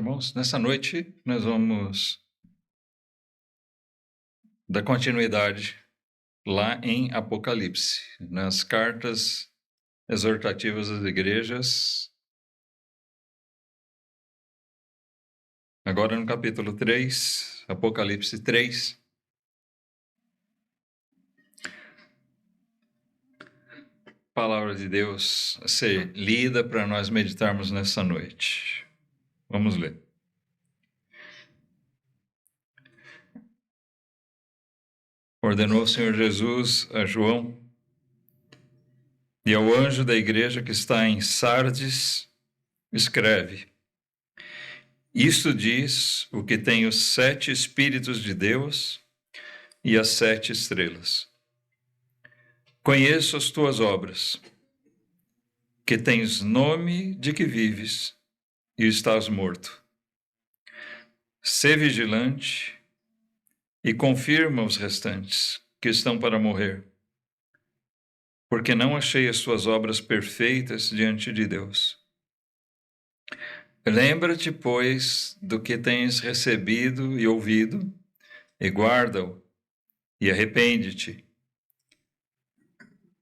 irmãos, nessa noite nós vamos dar continuidade lá em Apocalipse, nas cartas exortativas às igrejas, agora no capítulo 3, Apocalipse 3. Palavra de Deus a ser lida para nós meditarmos nessa noite. Vamos ler. Ordenou o Senhor Jesus a João e ao anjo da igreja que está em Sardes, escreve: Isto diz o que tem os 7 Espíritos de Deus e as 7 estrelas. Conheço as tuas obras, que tens nome de que vives e estás morto. Sê vigilante e confirma os restantes que estão para morrer, porque não achei as tuas obras perfeitas diante de Deus. Lembra-te, pois, do que tens recebido e ouvido, e guarda-o, e arrepende-te.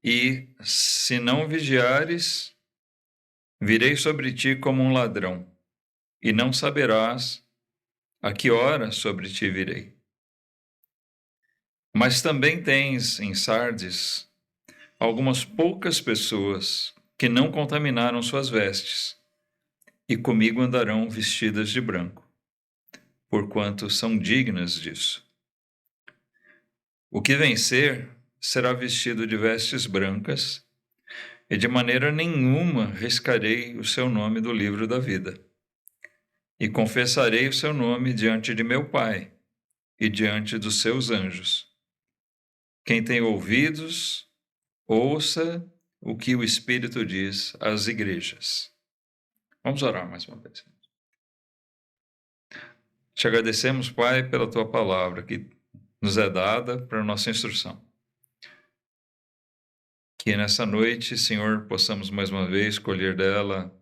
E, se não vigiares, virei sobre ti como um ladrão, e não saberás a que hora sobre ti virei. Mas também tens em Sardes algumas poucas pessoas que não contaminaram suas vestes, e comigo andarão vestidas de branco, porquanto são dignas disso. O que vencer será vestido de vestes brancas, e de maneira nenhuma riscarei o seu nome do livro da vida. E confessarei o seu nome diante de meu Pai e diante dos seus anjos. Quem tem ouvidos, ouça o que o Espírito diz às igrejas. Vamos orar mais uma vez. Te agradecemos, Pai, pela tua palavra que nos é dada para a nossa instrução. Que nessa noite, Senhor, possamos mais uma vez colher dela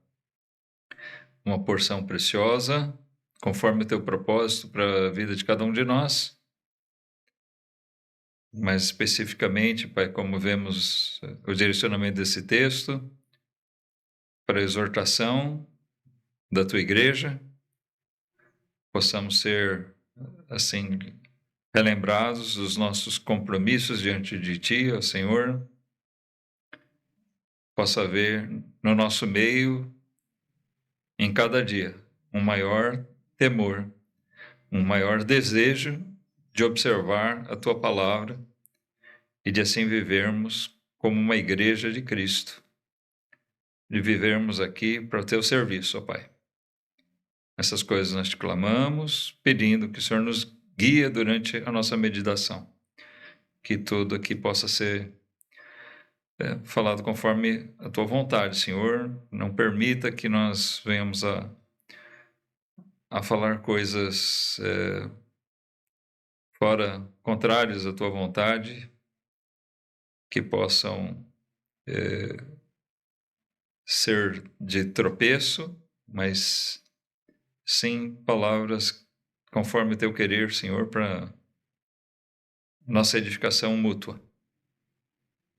uma porção preciosa, conforme o teu propósito para a vida de cada um de nós. Mais especificamente, Pai, como vemos o direcionamento desse texto, para a exortação da tua igreja, possamos ser, assim, relembrados dos nossos compromissos diante de ti, ó Senhor. Possa haver no nosso meio, em cada dia, um maior temor, um maior desejo de observar a tua palavra e de assim vivermos como uma igreja de Cristo, de vivermos aqui para o teu serviço, ó Pai. Essas coisas nós te clamamos, pedindo que o Senhor nos guie durante a nossa meditação, que tudo aqui possa ser falado conforme a tua vontade, Senhor. Não permita que nós venhamos a falar coisas fora contrárias à tua vontade, que possam ser de tropeço, mas sim palavras conforme o teu querer, Senhor, para nossa edificação mútua.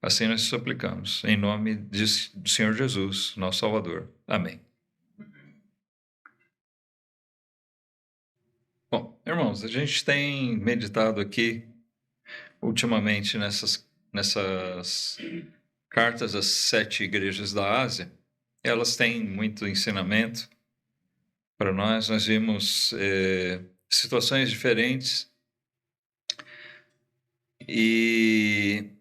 Assim nós suplicamos, em nome do Senhor Jesus, nosso Salvador. Amém. Bom, irmãos, a gente tem meditado aqui, ultimamente, nessas cartas às 7 igrejas da Ásia. Elas têm muito ensinamento para nós. Nós vimos situações diferentes e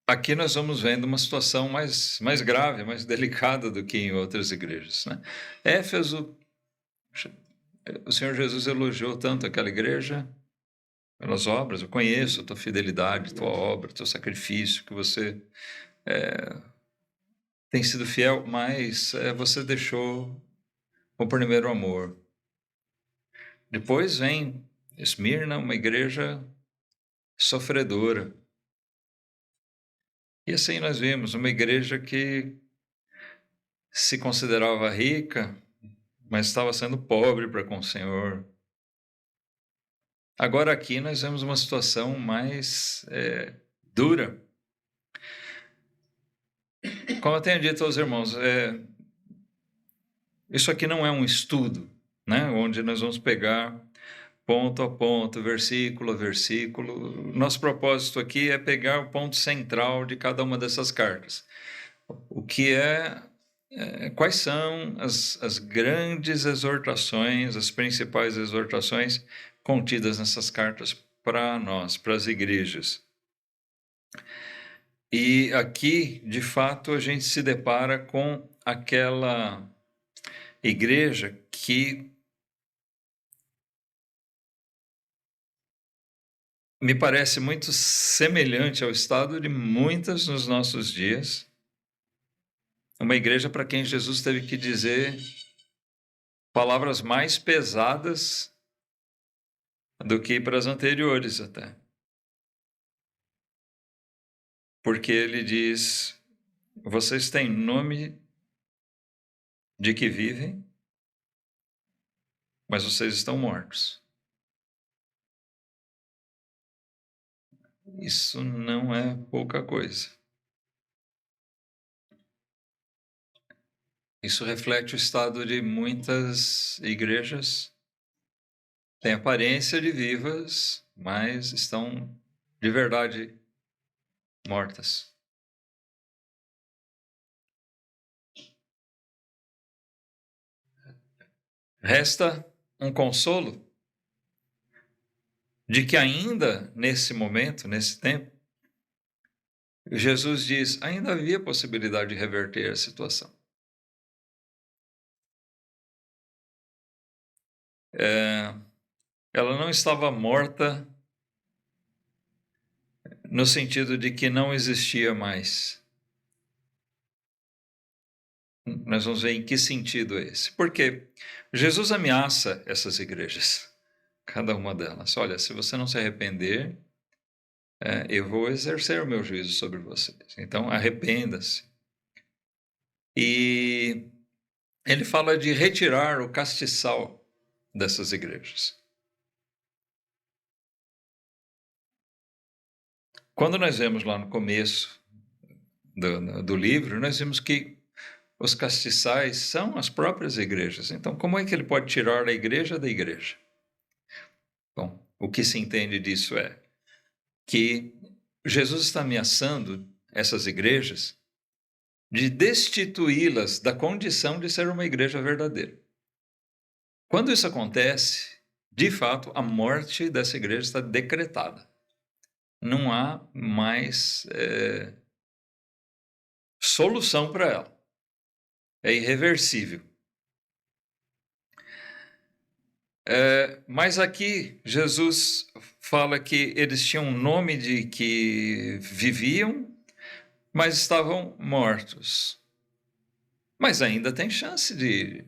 aqui nós vamos vendo uma situação mais grave, mais delicada do que em outras igrejas, né? Éfeso, o Senhor Jesus elogiou tanto aquela igreja pelas obras. Eu conheço a tua fidelidade, tua obra, teu sacrifício, que você tem sido fiel, mas você deixou o primeiro amor. Depois vem Esmirna, uma igreja sofredora. E assim nós vimos uma igreja que se considerava rica, mas estava sendo pobre para com o Senhor. Agora aqui nós vemos uma situação mais dura. Como eu tenho dito aos irmãos, isso aqui não é um estudo, né, onde nós vamos pegar ponto a ponto, versículo a versículo. Nosso propósito aqui é pegar o ponto central de cada uma dessas cartas. O que quais são as grandes exortações, as principais exortações contidas nessas cartas para nós, para as igrejas. E aqui, de fato, a gente se depara com aquela igreja que me parece muito semelhante ao estado de muitas nos nossos dias. Uma igreja para quem Jesus teve que dizer palavras mais pesadas do que para as anteriores até. Porque ele diz: vocês têm nome de que vivem, mas vocês estão mortos. Isso não é pouca coisa. Isso reflete o estado de muitas igrejas. Têm aparência de vivas, mas estão de verdade mortas. Resta um consolo de que ainda nesse momento, nesse tempo, Jesus diz, ainda havia possibilidade de reverter a situação. Ela não estava morta no sentido de que não existia mais. Nós vamos ver em que sentido é esse. Porque Jesus ameaça essas igrejas, cada uma delas. Olha, se você não se arrepender, eu vou exercer o meu juízo sobre vocês. Então, arrependa-se. E ele fala de retirar o castiçal dessas igrejas. Quando nós vemos lá no começo do livro, nós vimos que os castiçais são as próprias igrejas. Então, como é que ele pode tirar a igreja da igreja? Bom, o que se entende disso é que Jesus está ameaçando essas igrejas de destituí-las da condição de ser uma igreja verdadeira. Quando isso acontece, de fato, a morte dessa igreja está decretada. Não há mais solução para ela. É irreversível. Mas aqui Jesus fala que eles tinham um nome de que viviam, mas estavam mortos. Mas ainda tem chance de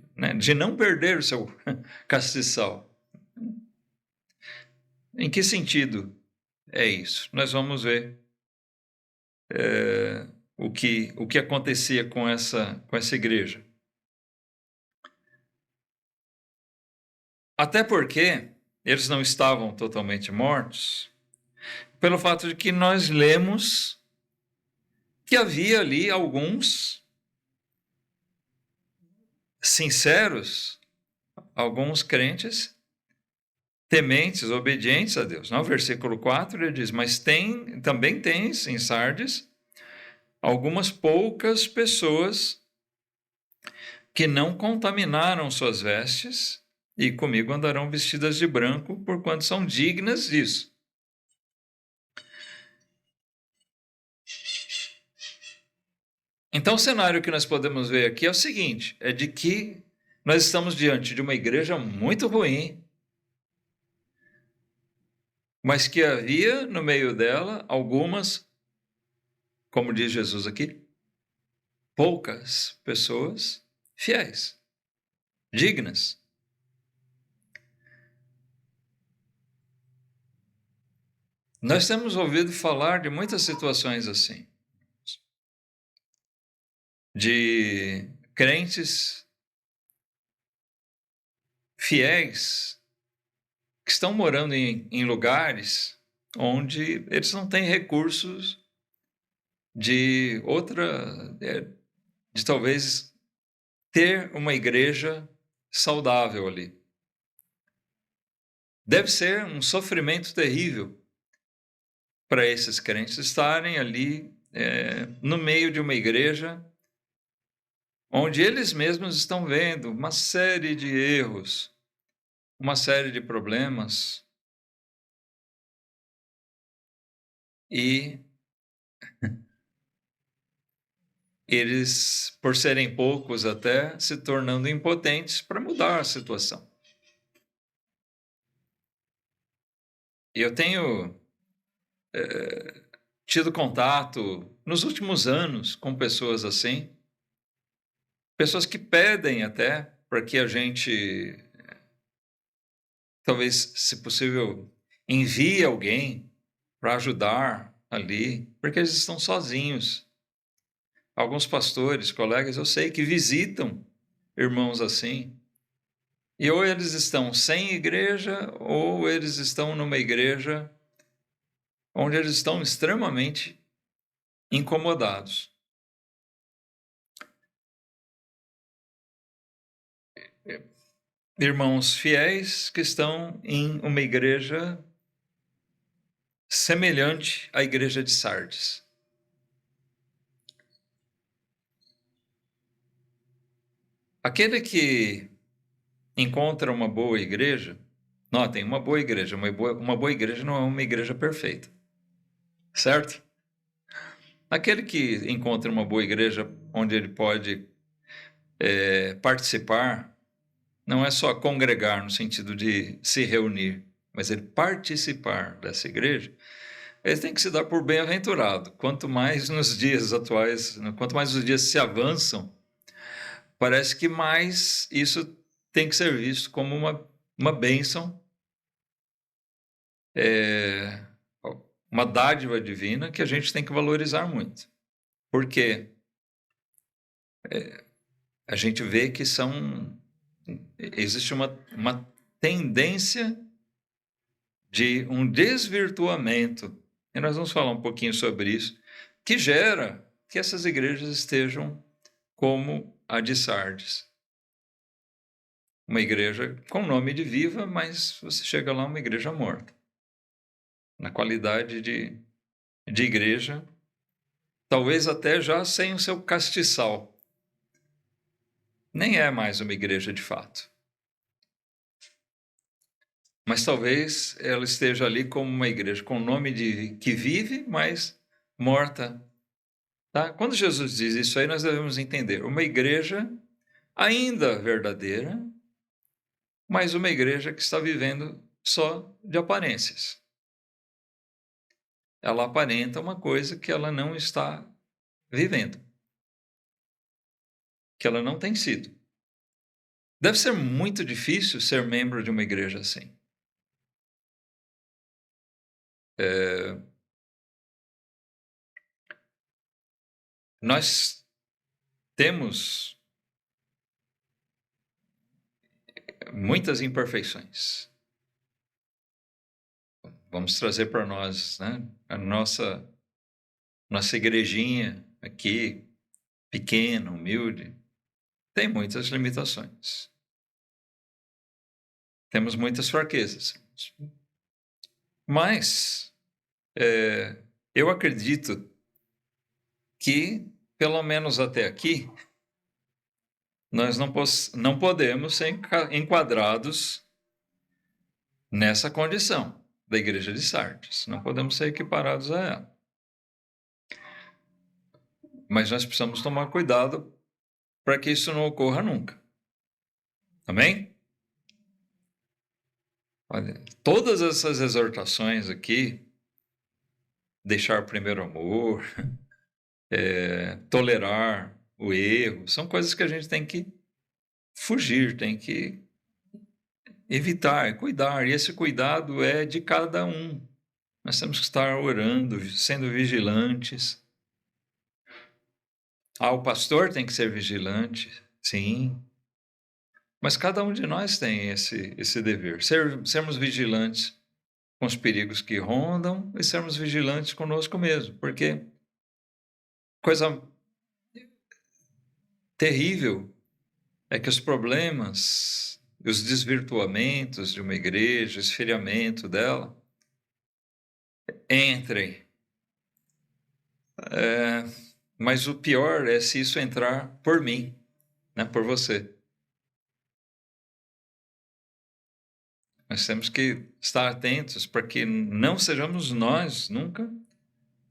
não perder o seu castiçal. Em que sentido é isso? Nós vamos ver o que acontecia com essa igreja. Até porque eles não estavam totalmente mortos, pelo fato de que nós lemos que havia ali alguns sinceros, alguns crentes tementes, obedientes a Deus. No versículo 4 ele diz, mas também tens em Sardes algumas poucas pessoas que não contaminaram suas vestes e comigo andarão vestidas de branco, porquanto são dignas disso. Então, o cenário que nós podemos ver aqui é o seguinte, é de que nós estamos diante de uma igreja muito ruim, mas que havia no meio dela algumas, como diz Jesus aqui, poucas pessoas fiéis, dignas. Nós temos ouvido falar de muitas situações assim, de crentes fiéis que estão morando em lugares onde eles não têm recursos de talvez ter uma igreja saudável ali. Deve ser um sofrimento terrível para esses crentes estarem ali no meio de uma igreja onde eles mesmos estão vendo uma série de erros, uma série de problemas, e eles, por serem poucos até, se tornando impotentes para mudar a situação. E eu tenho tido contato nos últimos anos com pessoas assim, pessoas que pedem até para que a gente, talvez, se possível, envie alguém para ajudar ali, porque eles estão sozinhos. Alguns pastores, colegas, eu sei que visitam irmãos assim, e ou eles estão sem igreja, ou eles estão numa igreja onde eles estão extremamente incomodados. Irmãos fiéis que estão em uma igreja semelhante à igreja de Sardes. Aquele que encontra uma boa igreja, notem, uma boa igreja não é uma igreja perfeita, certo? Aquele que encontra uma boa igreja onde ele pode participar, não é só congregar no sentido de se reunir, mas ele participar dessa igreja, ele tem que se dar por bem-aventurado. Quanto mais nos dias atuais, quanto mais os dias se avançam, parece que mais isso tem que ser visto como uma bênção, uma dádiva divina que a gente tem que valorizar muito. Porque a gente vê que existe uma tendência de um desvirtuamento, e nós vamos falar um pouquinho sobre isso, que gera que essas igrejas estejam como a de Sardes. Uma igreja com nome de viva, mas você chega lá, uma igreja morta. Na qualidade de igreja, talvez até já sem o seu castiçal. Nem é mais uma igreja de fato. Mas talvez ela esteja ali como uma igreja com nome de que vive, mas morta. Tá? Quando Jesus diz isso aí, nós devemos entender. Uma igreja ainda verdadeira, mas uma igreja que está vivendo só de aparências. Ela aparenta uma coisa que ela não está vivendo, que ela não tem sido. Deve ser muito difícil ser membro de uma igreja assim. Nós temos muitas imperfeições. Vamos trazer para nós, né? A nossa igrejinha aqui, pequena, humilde, tem muitas limitações. Temos muitas fraquezas. Mas eu acredito que, pelo menos até aqui, nós não podemos ser enquadrados nessa condição da igreja de Sardes. Não podemos ser equiparados a ela. Mas nós precisamos tomar cuidado para que isso não ocorra nunca. Amém? Olha, todas essas exortações aqui, deixar o primeiro amor, tolerar o erro, são coisas que a gente tem que fugir, tem que evitar, cuidar. E esse cuidado é de cada um. Nós temos que estar orando, sendo vigilantes. O pastor tem que ser vigilante, Sim. Mas cada um de nós tem esse dever. Sermos vigilantes com os perigos que rondam e sermos vigilantes conosco mesmo, porque coisa terrível é que os problemas, os desvirtuamentos de uma igreja, o esfriamento dela, entrem. Mas o pior é se isso entrar por mim, né, por você. Nós temos que estar atentos para que não sejamos nós, nunca,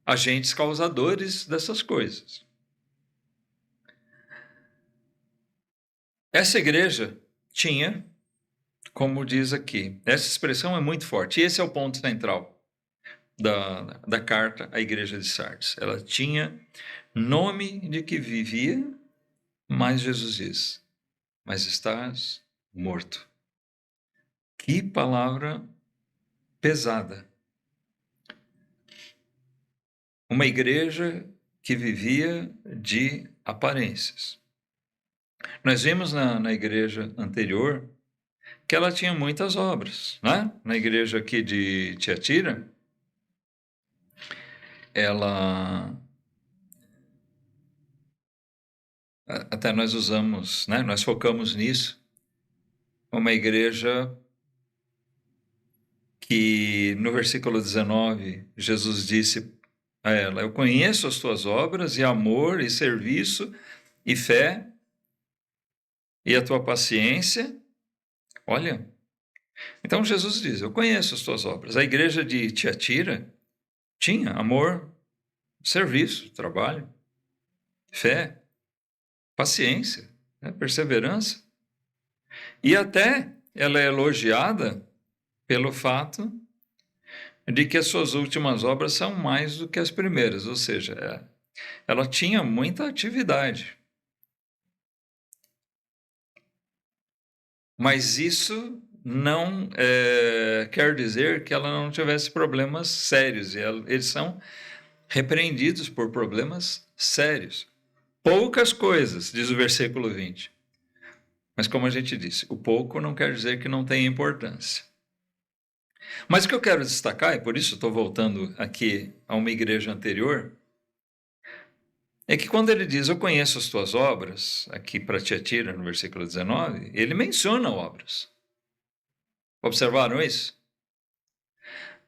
agentes causadores dessas coisas. Essa igreja tinha, como diz aqui, essa expressão é muito forte, e esse é o ponto central da carta à igreja de Sardes. Ela tinha nome de que vivia, mas Jesus diz, mas estás morto. Que palavra pesada. Uma igreja que vivia de aparências. Nós vimos na igreja anterior que ela tinha muitas obras, né? Na igreja aqui de Tiatira, ela até nós usamos, né? Nós focamos nisso, uma igreja que no versículo 19 Jesus disse a ela: eu conheço as tuas obras e amor e serviço e fé e a tua paciência. Olha, então Jesus diz: eu conheço as tuas obras. A igreja de Tiatira tinha amor, serviço, trabalho, fé, paciência, né, perseverança. E até ela é elogiada pelo fato de que as suas últimas obras são mais do que as primeiras, ou seja, ela tinha muita atividade. Mas isso não quer dizer que ela não tivesse problemas sérios, e eles são repreendidos por problemas sérios. Poucas coisas, diz o versículo 20. Mas como a gente disse, o pouco não quer dizer que não tenha importância. Mas o que eu quero destacar, e por isso estou voltando aqui a uma igreja anterior, é que quando ele diz, eu conheço as tuas obras, aqui para Tiatira, no versículo 19, ele menciona obras. Observaram isso?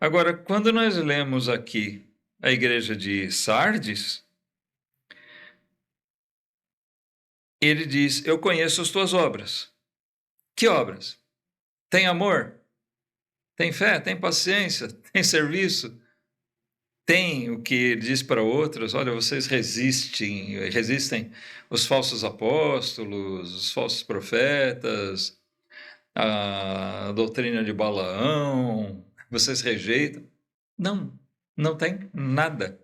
Agora, quando nós lemos aqui a igreja de Sardes, ele diz, eu conheço as tuas obras. Que obras? Tem amor? Tem fé? Tem paciência? Tem serviço? Tem o que ele diz para outros, olha, vocês resistem os falsos apóstolos, os falsos profetas, a doutrina de Balaão, vocês rejeitam. Não, não tem nada.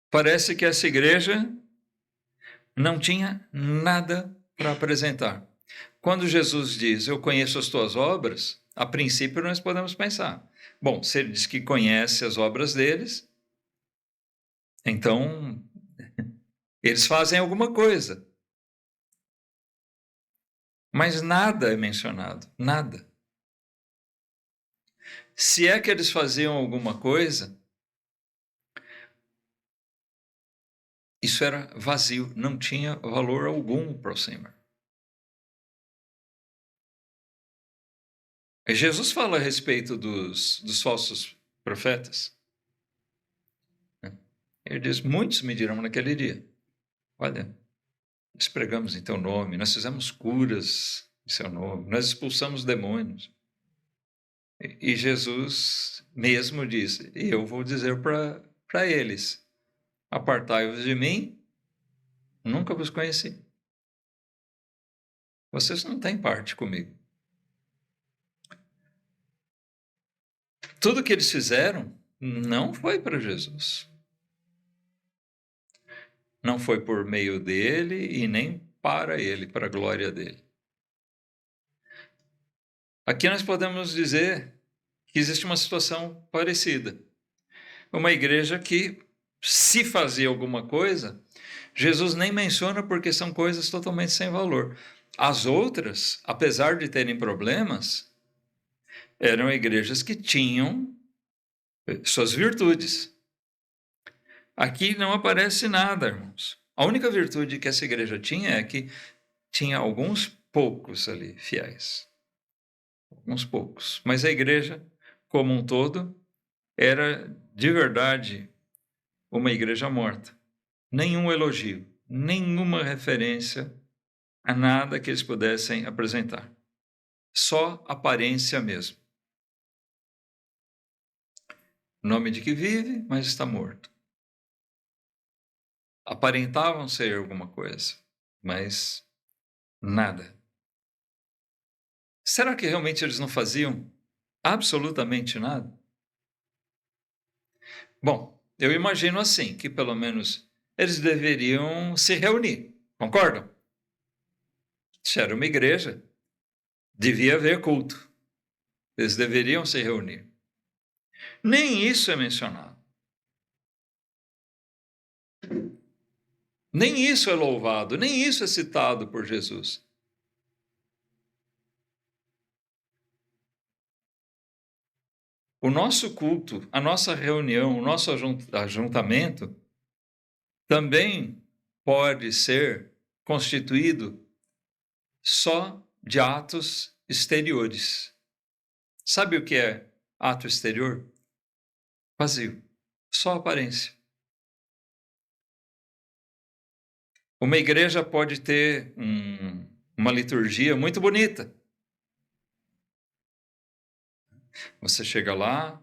Parece que essa igreja não tinha nada para apresentar. Quando Jesus diz, eu conheço as tuas obras, a princípio nós podemos pensar, bom, se ele diz que conhece as obras deles, então eles fazem alguma coisa. Mas nada é mencionado, nada. Se é que eles faziam alguma coisa, isso era vazio, não tinha valor algum para o Senhor. Jesus fala a respeito dos falsos profetas. Ele diz, muitos me dirão naquele dia, olha, nós pregamos em teu nome, nós fizemos curas em seu nome, nós expulsamos demônios. E Jesus mesmo disse, e eu vou dizer para eles, apartai-vos de mim, nunca vos conheci. Vocês não têm parte comigo. Tudo que eles fizeram não foi para Jesus. Não foi por meio dele e nem para ele, para a glória dele. Aqui nós podemos dizer que existe uma situação parecida. Uma igreja que se fazia alguma coisa, Jesus nem menciona porque são coisas totalmente sem valor. As outras, apesar de terem problemas, eram igrejas que tinham suas virtudes. Aqui não aparece nada, irmãos. A única virtude que essa igreja tinha é que tinha alguns poucos ali fiéis. Alguns poucos. Mas a igreja, como um todo, era de verdade uma igreja morta. Nenhum elogio, nenhuma referência a nada que eles pudessem apresentar. Só aparência mesmo. Nome de que vive, mas está morto. Aparentavam ser alguma coisa, mas nada. Será que realmente eles não faziam absolutamente nada? Bom, eu imagino assim, que pelo menos eles deveriam se reunir, concordam? Se era uma igreja, devia haver culto. Eles deveriam se reunir. Nem isso é mencionado. Nem isso é louvado, nem isso é citado por Jesus. O nosso culto, a nossa reunião, o nosso ajuntamento também pode ser constituído só de atos exteriores. Sabe o que é ato exterior? Vazio, só aparência. Uma igreja pode ter uma liturgia muito bonita. Você chega lá,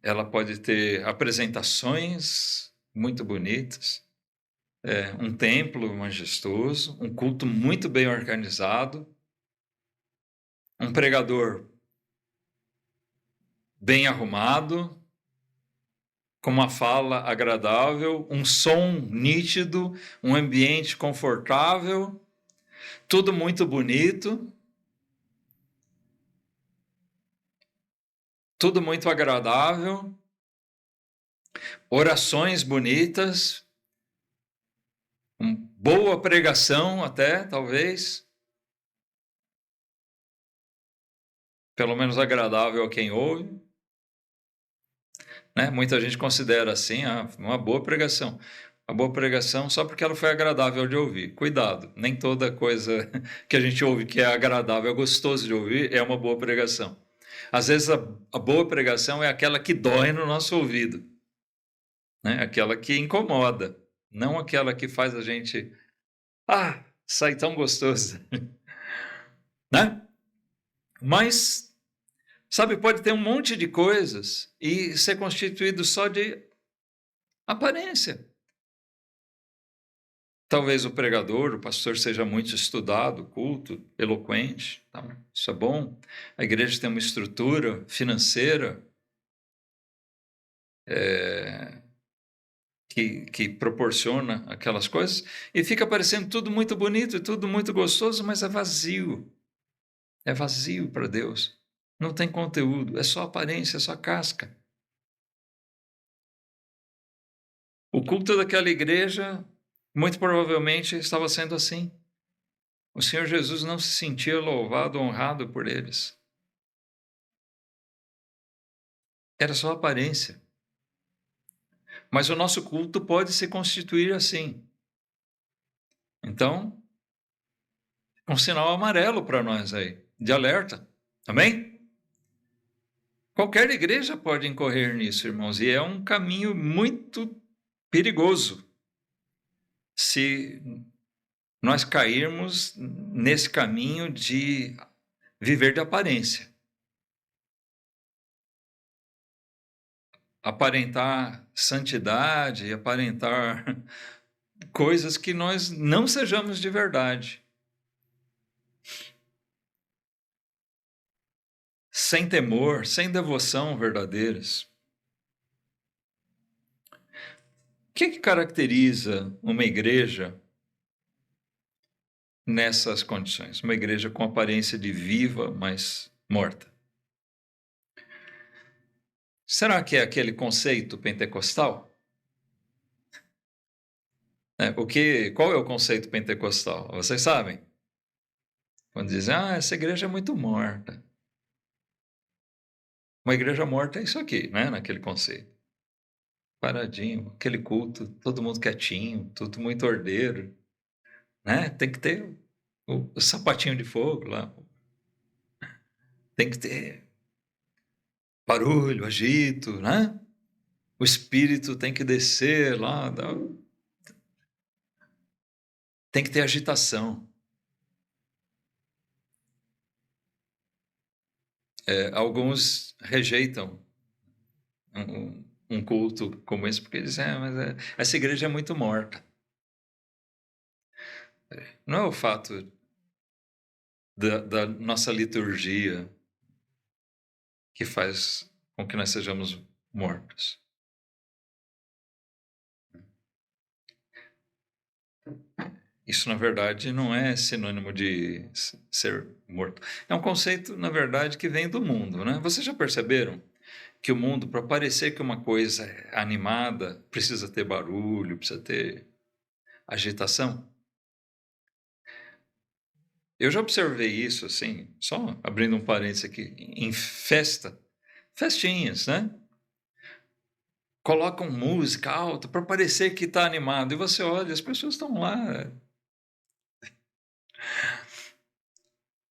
ela pode ter apresentações muito bonitas, um templo majestoso, um culto muito bem organizado, um pregador bem arrumado, com uma fala agradável, um som nítido, um ambiente confortável, tudo muito bonito, tudo muito agradável, orações bonitas, boa pregação até, talvez, pelo menos agradável a quem ouve. Né? Muita gente considera assim, uma boa pregação. Uma boa pregação só porque ela foi agradável de ouvir. Cuidado, nem toda coisa que a gente ouve que é agradável, é gostoso de ouvir, é uma boa pregação. Às vezes a boa pregação é aquela que dói no nosso ouvido, né? Aquela que incomoda, não aquela que faz a gente sai tão gostoso. Né? Mas, sabe, pode ter um monte de coisas e ser constituído só de aparência. Talvez o pregador, o pastor seja muito estudado, culto, eloquente, tá? Isso é bom. A igreja tem uma estrutura financeira que proporciona aquelas coisas, e fica parecendo tudo muito bonito, tudo muito gostoso, mas é vazio. É vazio para Deus. Não tem conteúdo, é só aparência, é só casca. O culto daquela igreja, muito provavelmente, estava sendo assim. O Senhor Jesus não se sentia louvado, honrado por eles. Era só aparência. Mas o nosso culto pode se constituir assim. Então, um sinal amarelo para nós aí, de alerta. Amém? Qualquer igreja pode incorrer nisso, irmãos, e é um caminho muito perigoso se nós cairmos nesse caminho de viver de aparência. Aparentar santidade, aparentar coisas que nós não sejamos de verdade. Sem temor, sem devoção verdadeiras. O que caracteriza uma igreja nessas condições? Uma igreja com aparência de viva, mas morta. Será que é aquele conceito pentecostal? Qual é o conceito pentecostal? Vocês sabem? Quando dizem, essa igreja é muito morta. Uma igreja morta é isso aqui, né? Naquele conceito. Paradinho, aquele culto, todo mundo quietinho, tudo muito ordeiro, né? Tem que ter o sapatinho de fogo lá. Tem que ter barulho, agito, né? O espírito tem que descer lá, tem que ter agitação. Alguns rejeitam um culto como esse, porque dizem, mas essa igreja é muito morta. Não é o fato da nossa liturgia que faz com que nós sejamos mortos. Isso, na verdade, não é sinônimo de ser morto. É um conceito, na verdade, que vem do mundo, né? Vocês já perceberam que o mundo, para parecer que uma coisa é animada, precisa ter barulho, precisa ter agitação? Eu já observei isso, assim, só abrindo um parênteses aqui, em festinhas, né? Colocam música alta para parecer que está animado, e você olha, as pessoas estão lá.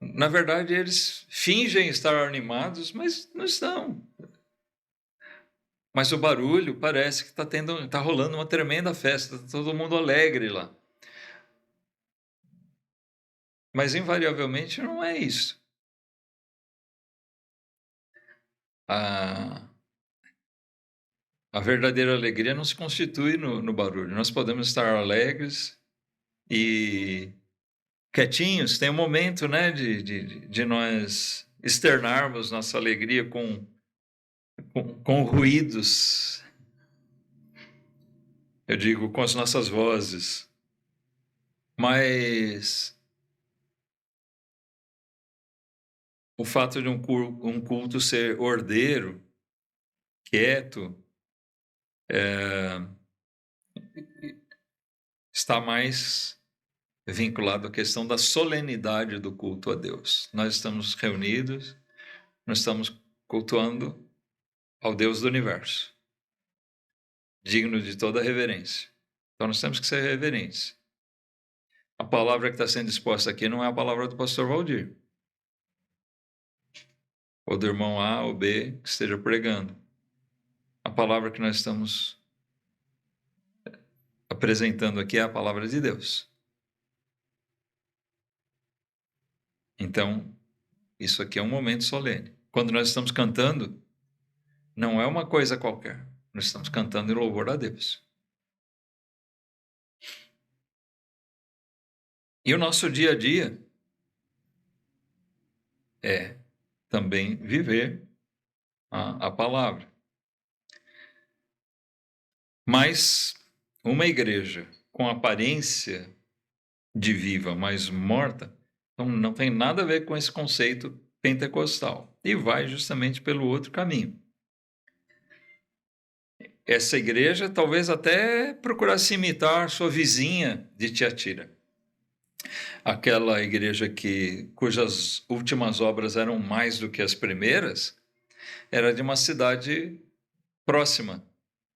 Na verdade, eles fingem estar animados, mas não estão. Mas o barulho parece que está rolando uma tremenda festa, está todo mundo alegre lá. Mas invariavelmente não é isso. A verdadeira alegria não se constitui no barulho. Nós podemos estar alegres e quietinhos. Tem um momento, né, de nós externarmos nossa alegria com ruídos. Eu digo, com as nossas vozes. Mas o fato de um culto ser ordeiro, quieto, está mais vinculado à questão da solenidade do culto a Deus. Nós estamos reunidos, nós estamos cultuando ao Deus do universo, digno de toda reverência. Então nós temos que ser reverentes. A palavra que está sendo exposta aqui não é a palavra do pastor Valdir, ou do irmão A ou B que esteja pregando. A palavra que nós estamos apresentando aqui é a palavra de Deus. Então, isso aqui é um momento solene. Quando nós estamos cantando, não é uma coisa qualquer. Nós estamos cantando em louvor a Deus. E o nosso dia a dia é também viver a palavra. Mas uma igreja com aparência de viva, mas morta, então não tem nada a ver com esse conceito pentecostal. E vai justamente pelo outro caminho. Essa igreja talvez até procurasse imitar sua vizinha de Tiatira. Aquela igreja cujas últimas obras eram mais do que as primeiras, era de uma cidade próxima,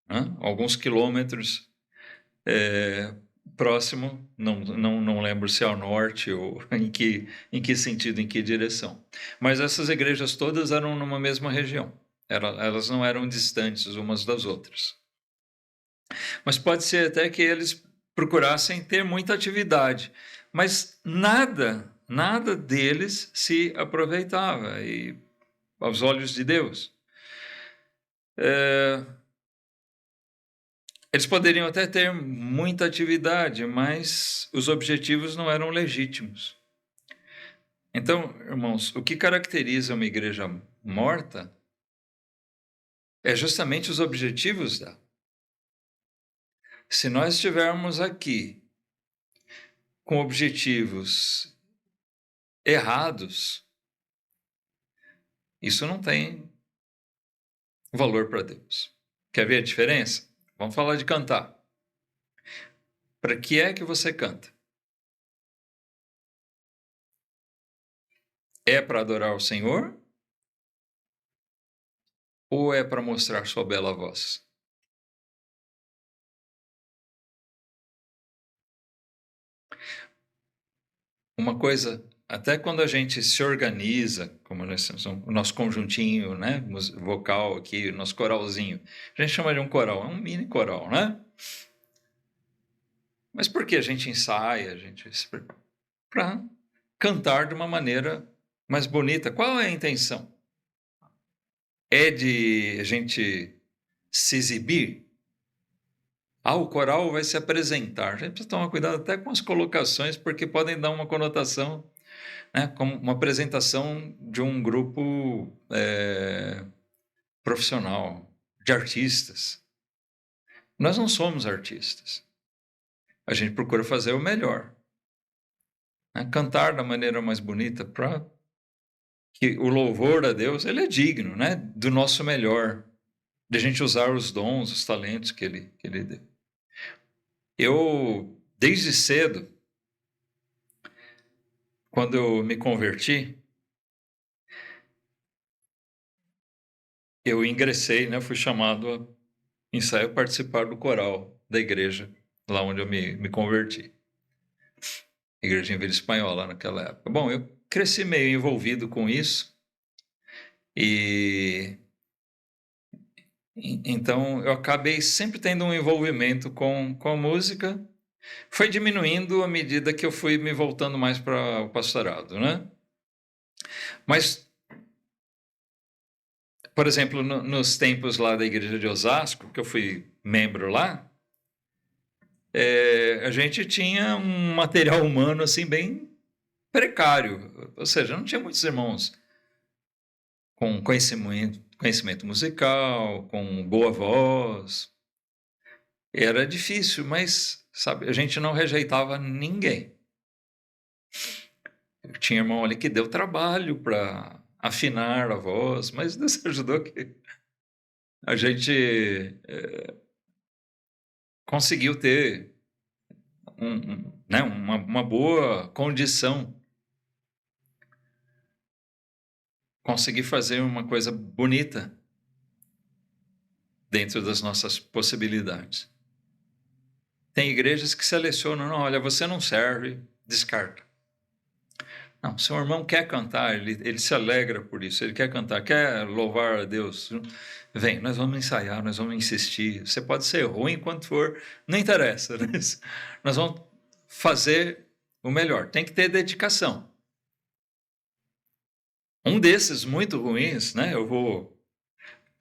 né? Alguns quilômetros próximo, não lembro se ao norte ou em que sentido, em que direção. Mas essas igrejas todas eram numa mesma região, elas não eram distantes umas das outras. Mas pode ser até que eles procurassem ter muita atividade, mas nada deles se aproveitava e aos olhos de Deus. Eles poderiam até ter muita atividade, mas os objetivos não eram legítimos. Então, irmãos, o que caracteriza uma igreja morta é justamente os objetivos dela. Se nós estivermos aqui com objetivos errados, isso não tem valor para Deus. Quer ver a diferença? Vamos falar de cantar. Para que é que você canta? É para adorar o Senhor? Ou é para mostrar sua bela voz? Uma coisa, até quando a gente se organiza, como nós temos o nosso conjuntinho, né, vocal aqui, o nosso coralzinho, a gente chama de um coral, é um mini coral, né? Mas por que a gente ensaia, a gente se prepara? Para cantar de uma maneira mais bonita. Qual é a intenção? É de a gente se exibir? O coral vai se apresentar. A gente precisa tomar cuidado até com as colocações, porque podem dar uma conotação, né, como uma apresentação de um grupo profissional, de artistas. Nós não somos artistas. A gente procura fazer o melhor. Né? Cantar da maneira mais bonita para que o louvor a Deus, ele é digno, né, do nosso melhor, de a gente usar os dons, os talentos que ele deu. Eu, desde cedo, quando eu me converti, eu ingressei, né, fui chamado a ensaiar, participar do coral da igreja, lá onde eu me converti. Igreja em Vila Espanhola, naquela época. Bom, eu cresci meio envolvido com isso, e então eu acabei sempre tendo um envolvimento com a música. Foi diminuindo à medida que eu fui me voltando mais para o pastorado, né? Mas, por exemplo, nos tempos lá da igreja de Osasco, que eu fui membro lá, a gente tinha um material humano assim bem precário, ou seja, não tinha muitos irmãos com conhecimento musical, com boa voz. Era difícil, mas sabe, a gente não rejeitava ninguém. Tinha irmão ali que deu trabalho para afinar a voz, mas Deus ajudou que a gente conseguiu ter né, uma boa condição, conseguir fazer uma coisa bonita dentro das nossas possibilidades. Tem igrejas que selecionam, não, olha, você não serve, descarta. Não, seu irmão quer cantar, ele se alegra por isso, ele quer cantar, quer louvar a Deus. Vem, nós vamos ensaiar, nós vamos insistir. Você pode ser ruim quanto for, não interessa. Né? Nós vamos fazer o melhor. Tem que ter dedicação. Um desses muito ruins, né?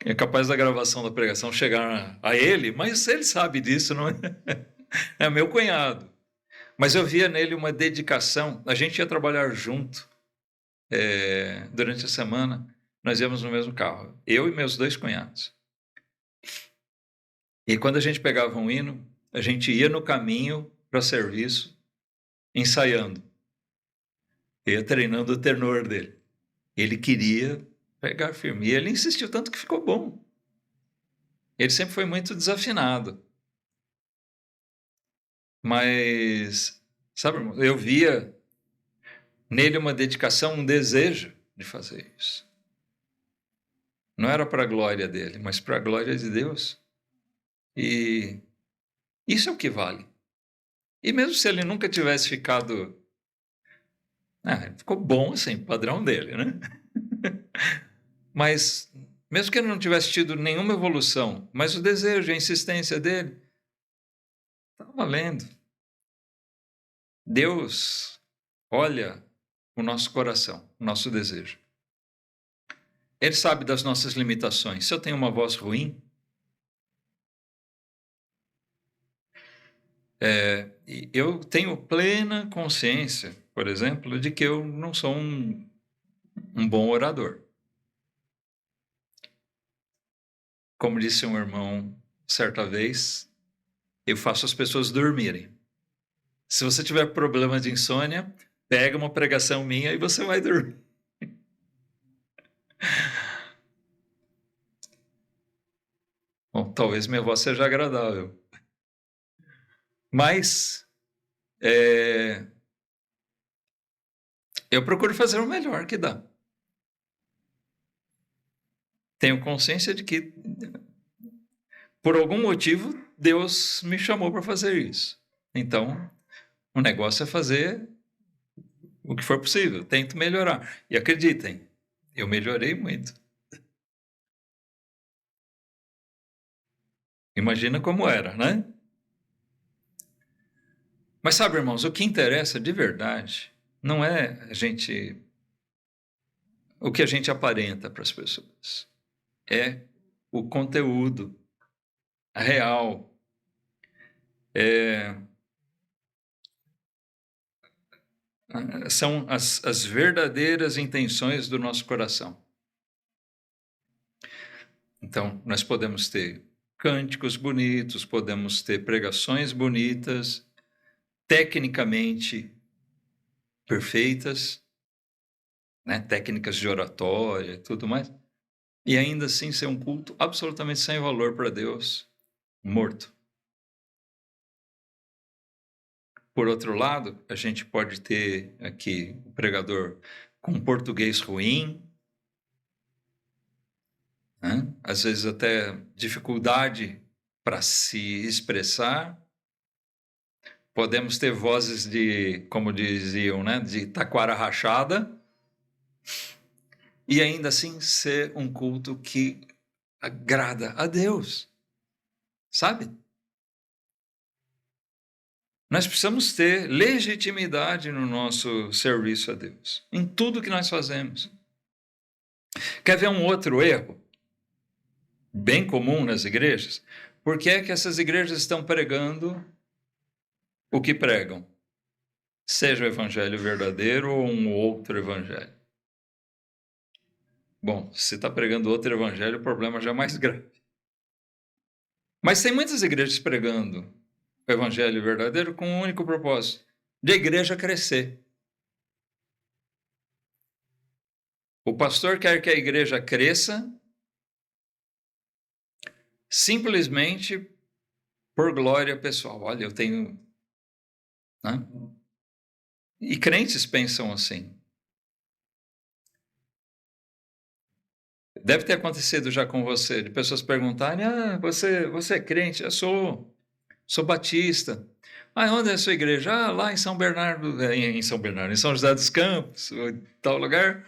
É capaz da gravação da pregação chegar a ele, mas ele sabe disso, não é? É meu cunhado. Mas eu via nele uma dedicação. A gente ia trabalhar junto durante a semana. Nós íamos no mesmo carro, eu e meus 2 cunhados. E quando a gente pegava um hino, a gente ia no caminho para serviço, ensaiando. Ia treinando o tenor dele. Ele queria pegar firme. E ele insistiu tanto que ficou bom. Ele sempre foi muito desafinado. Mas, sabe, eu via nele uma dedicação, um desejo de fazer isso. Não era para a glória dele, mas para a glória de Deus. E isso é o que vale. E mesmo se ele nunca tivesse ficado... ficou bom assim, padrão dele, né? Mas, mesmo que ele não tivesse tido nenhuma evolução, mas o desejo, a insistência dele, está valendo. Deus olha o nosso coração, o nosso desejo. Ele sabe das nossas limitações. Se eu tenho uma voz ruim, eu tenho plena consciência, por exemplo, de que eu não sou um bom orador. Como disse um irmão certa vez, eu faço as pessoas dormirem. Se você tiver problema de insônia, pega uma pregação minha e você vai dormir. Bom, talvez minha voz seja agradável. Mas eu procuro fazer o melhor que dá. Tenho consciência de que, por algum motivo, Deus me chamou para fazer isso. Então, o negócio é fazer o que for possível. Tento melhorar. E acreditem, eu melhorei muito. Imagina como era, né? Mas sabe, irmãos, o que interessa de verdade não é o que a gente aparenta para as pessoas. É o conteúdo real. São as verdadeiras intenções do nosso coração. Então, nós podemos ter cânticos bonitos, podemos ter pregações bonitas, tecnicamente perfeitas, né? Técnicas de oratória e tudo mais, e ainda assim ser um culto absolutamente sem valor para Deus, morto. Por outro lado, a gente pode ter aqui o pregador com português ruim, né? Às vezes até dificuldade para se expressar. Podemos ter vozes de, como diziam, né, de taquara rachada, e ainda assim ser um culto que agrada a Deus, sabe? Nós precisamos ter legitimidade no nosso serviço a Deus, em tudo que nós fazemos. Quer ver um outro erro, bem comum nas igrejas? Por que é que essas igrejas estão pregando o que pregam? Seja o evangelho verdadeiro ou um outro evangelho. Bom, se está pregando outro evangelho, o problema já é mais grave. Mas tem muitas igrejas pregando o evangelho verdadeiro com um único propósito, de a igreja crescer. O pastor quer que a igreja cresça simplesmente por glória pessoal. Olha, eu tenho... Né? E crentes pensam assim. Deve ter acontecido já com você, de pessoas perguntarem, você é crente? Eu sou batista. Onde é a sua igreja? Lá em São Bernardo, em São José dos Campos, tal lugar.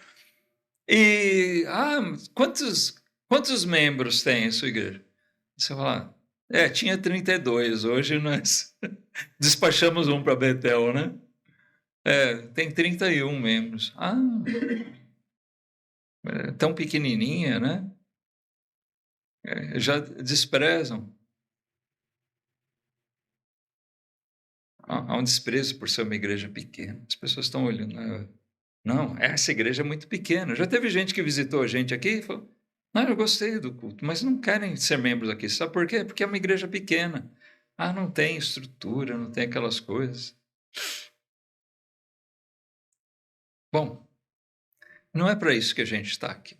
E, quantos membros tem a sua igreja? Você fala, tinha 32, hoje nós despachamos um para Betel, né? Tem 31 membros. Tão pequenininha, né? Já desprezam. Há um desprezo por ser uma igreja pequena. As pessoas estão olhando. Não, essa igreja é muito pequena. Já teve gente que visitou a gente aqui e falou, eu gostei do culto, mas não querem ser membros aqui. Sabe por quê? Porque é uma igreja pequena. Não tem estrutura, não tem aquelas coisas. Bom, não é para isso que a gente está aqui.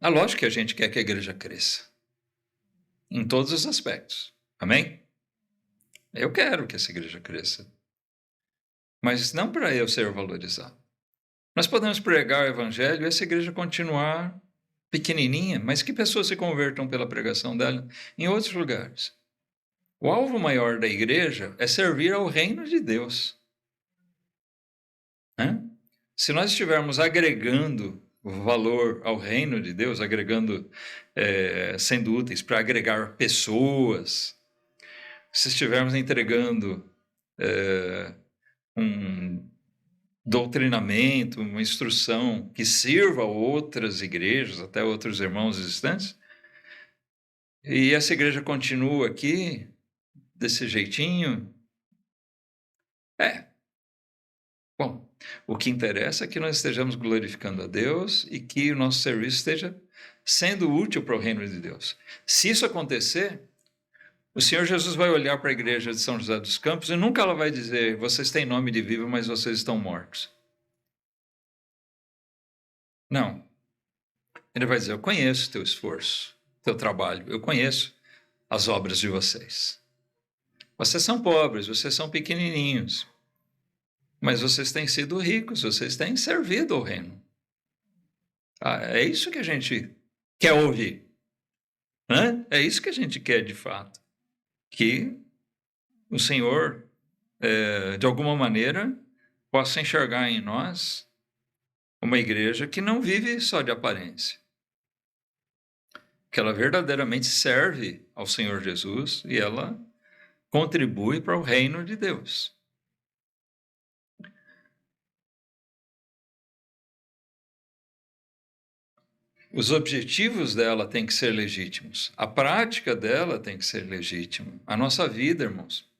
É lógico que a gente quer que a igreja cresça. Em todos os aspectos. Amém? Eu quero que essa igreja cresça. Mas não para eu ser valorizado. Nós podemos pregar o evangelho e essa igreja continuar pequenininha, mas que pessoas se convertam pela pregação dela em outros lugares. O alvo maior da igreja é servir ao reino de Deus. Né? Se nós estivermos agregando valor ao reino de Deus, sendo úteis para agregar pessoas, se estivermos entregando um doutrinamento, uma instrução que sirva a outras igrejas, até outros irmãos existentes, e essa igreja continua aqui desse jeitinho, bom, o que interessa é que nós estejamos glorificando a Deus e que o nosso serviço esteja sendo útil para o reino de Deus. Se isso acontecer, o Senhor Jesus vai olhar para a igreja de São José dos Campos e nunca ela vai dizer, vocês têm nome de vivo, mas vocês estão mortos. Não. Ele vai dizer, eu conheço teu esforço, teu trabalho, eu conheço as obras de vocês. Vocês são pobres, vocês são pequenininhos, mas vocês têm sido ricos, vocês têm servido ao reino. É isso que a gente quer ouvir, né? É isso que a gente quer de fato, que o Senhor, de alguma maneira, possa enxergar em nós uma igreja que não vive só de aparência, que ela verdadeiramente serve ao Senhor Jesus e ela contribui para o reino de Deus. Os objetivos dela têm que ser legítimos, a prática dela tem que ser legítima. A nossa vida, irmãos,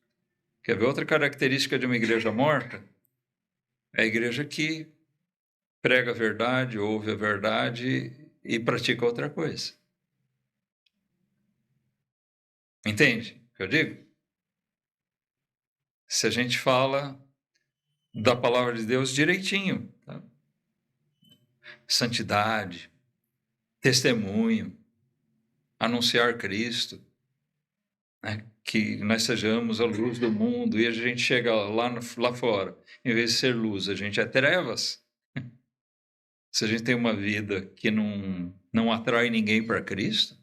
quer ver outra característica de uma igreja morta? É a igreja que prega a verdade, ouve a verdade e pratica outra coisa. Entende o que eu digo? Se a gente fala da palavra de Deus direitinho, tá? Santidade, testemunho, anunciar Cristo, né? Que nós sejamos a luz do mundo e a gente chega lá fora, em vez de ser luz, a gente é trevas. Se a gente tem uma vida que não atrai ninguém para Cristo,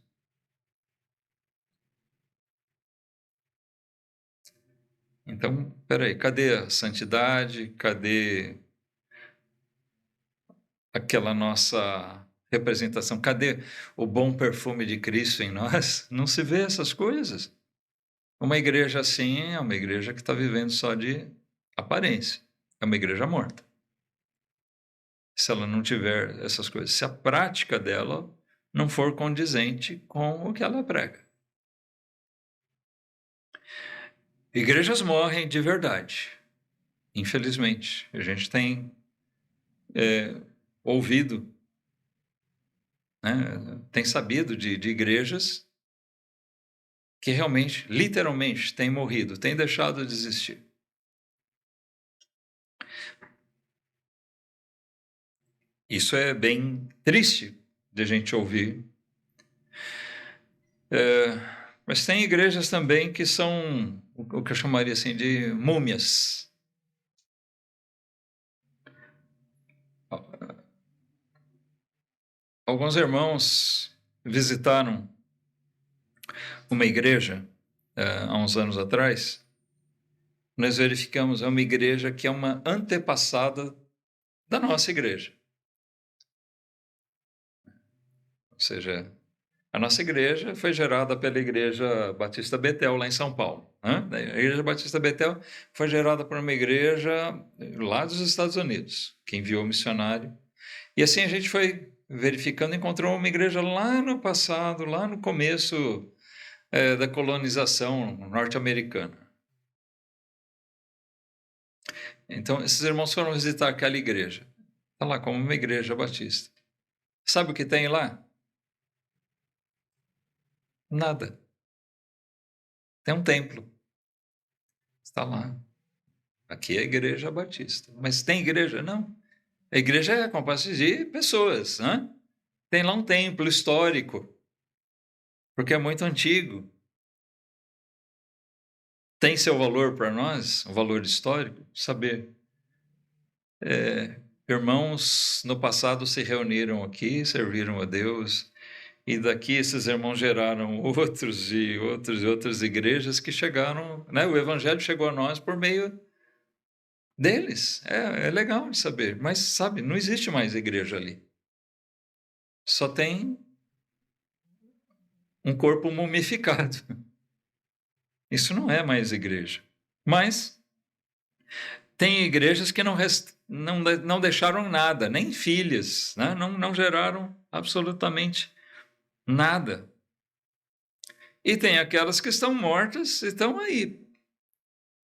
então, peraí, cadê a santidade? Cadê aquela nossa representação? Cadê o bom perfume de Cristo em nós? Não se vê essas coisas. Uma igreja assim é uma igreja que está vivendo só de aparência. É uma igreja morta. Se ela não tiver essas coisas, se a prática dela não for condizente com o que ela prega. Igrejas morrem de verdade, infelizmente. A gente tem ouvido, né, tem sabido de igrejas que realmente, literalmente, têm morrido, têm deixado de existir. Isso é bem triste de a gente ouvir. Mas tem igrejas também que são o que eu chamaria assim de múmias. Alguns irmãos visitaram uma igreja há uns anos atrás. Nós verificamos uma igreja que é uma antepassada da nossa igreja. Ou seja, a nossa igreja foi gerada pela Igreja Batista Betel, lá em São Paulo. Né? A Igreja Batista Betel foi gerada por uma igreja lá dos Estados Unidos, que enviou missionário. E assim a gente foi verificando, encontrou uma igreja lá no passado, lá no começo da colonização norte-americana. Então, esses irmãos foram visitar aquela igreja. Está lá como uma igreja batista. Sabe o que tem lá? Nada. Tem um templo. Está lá. Aqui é a igreja batista. Mas tem igreja? Não. A igreja é composta de pessoas, né? Tem lá um templo histórico, porque é muito antigo. Tem seu valor para nós, um valor histórico, saber. Irmãos no passado se reuniram aqui, serviram a Deus, e daqui esses irmãos geraram outras igrejas que chegaram, né? O evangelho chegou a nós por meio deles. É legal de saber, mas sabe, não existe mais igreja ali. Só tem um corpo mumificado. Isso não é mais igreja. Mas tem igrejas que não deixaram nada, nem filhas, né? Não geraram absolutamente nada. E tem aquelas que estão mortas e estão aí.